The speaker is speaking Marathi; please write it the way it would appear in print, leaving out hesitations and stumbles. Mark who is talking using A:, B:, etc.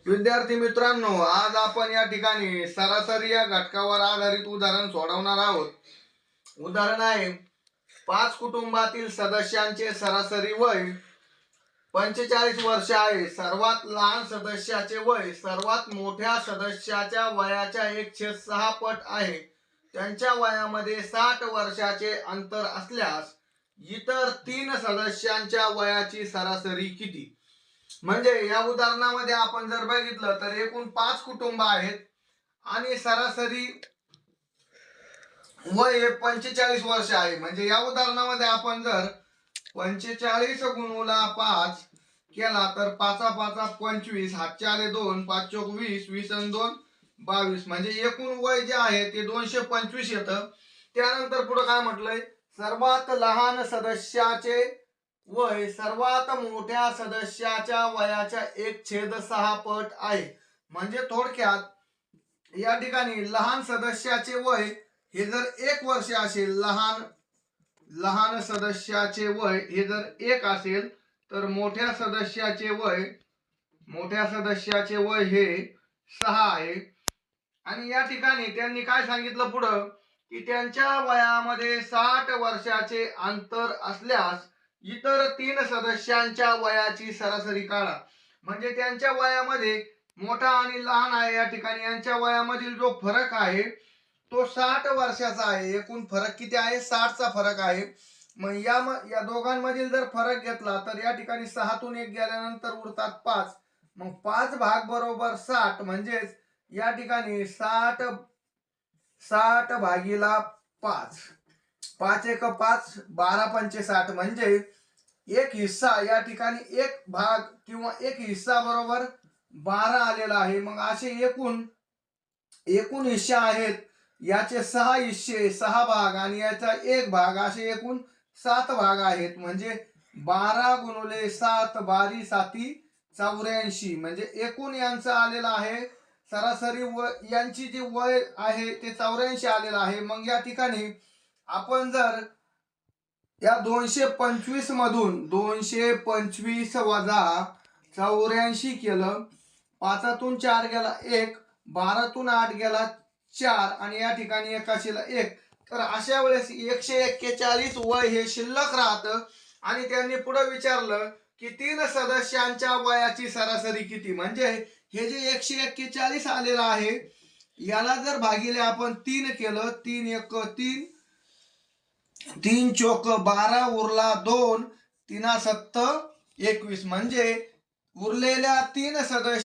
A: विद्यार्थी मित्रांनो, आज आपण या ठिकाणी सरासरी या घटकावर आधारित उदाहरण सोडवणार आहोत. उदाहरण आहे, 5 कुटुंबातील सदस्यांचे सरासरी वय 45 वर्ष आहे. सर्वात लहान सदस्याचे वय सर्वात मोठ्या सदस्याच्या वयाच्या 1/6 पट आहे. त्यांच्या वयामध्ये 60 वर्षाचे अंतर असल्यास इतर 3 सदस्यांच्या वयाची सरासरी किती? म्हणजे या उदाहरणामध्ये आपण जर बघितलं तर एकूण 5 कुटुंब आहेत आणि सरासरी वय 45 वर्ष आहे. म्हणजे या उदाहरणामध्ये आपण जर 45 गुणुला 5 केला तर 5 5 25, हातचे आले 2, 5 चोक 20, 20 आणि 2 22. म्हणजे एकूण वय जे आहे ते 225 येतं. त्यानंतर पुढे काय म्हटलंय, सर्वात लहान सदस्याचे वय सर्वात मोठ्या सदस्याच्या वयाच्या 1/6 पट आहे. म्हणजे थोडक्यात या ठिकाणी लहान सदस्याचे वय हे जर 1 वर्ष असेल, लहान सदस्याचे वय हे जर 1 असेल तर मोठ्या सदस्याचे वय हे 6 आहे. आणि या ठिकाणी त्यांनी काय सांगितलं पुढं, की त्यांच्या वयामध्ये 60 वर्षाचे अंतर असल्यास इतर 3 सदस्यांच्या वयाची सरासरी काढा. म्हणजे त्यांच्या वयामध्ये मोठा आणि लहान आहे, या ठिकाणी यांच्या वयामधील जो फरक आहे तो 60 वर्षाचा आहे. एकूण फरक किती आहे? 60 चा फरक आहे. मग या दोघांमधील जर फरक घेतला तर या ठिकाणी 6 तून 1 गेल्यानंतर उरतात 5. मग 5 भाग बरोबर 60. म्हणजेच या ठिकाणी 60 भागीला 5, 5 एक 5, 12 पंचे 60. म्हणजे एक हिस्सा, या ठिकाणी एक भाग किंवा एक हिस्सा बरोबर 12 आलेला आहे. मग असे एकूण हिस्से आहेत, याचे 6 हिस्से 6 भाग आणि याचा 1 भाग, असे एकूण 7 भाग आहेत. म्हणजे 12 गुणुले 7, 12 साती 84. म्हणजे एकूण यांचं आलेलं आहे सरासरी यांची जी वय आहे ते 84 आलेलं आहे. मग या ठिकाणी आपण जर या 225 मधून 225 वजा 84 केलं, 5तून 4 गेला 1, 12तून 8 गेला 4 आणि या ठिकाणी 81ला 1. तर अशा वेळेस 141 वय हे शिल्लक राहतं. आणि त्यांनी पुढे विचारलं की 3 सदस्यांच्या वयाची सरासरी किती? म्हणजे हे जे 141 आलेलं आहे याला जर भागिले आपण 3 केलं, 3 1 3, 3 चोक 12, उरला 2, 3 7 21. म्हणजे उरलेल्या 3 सदस्य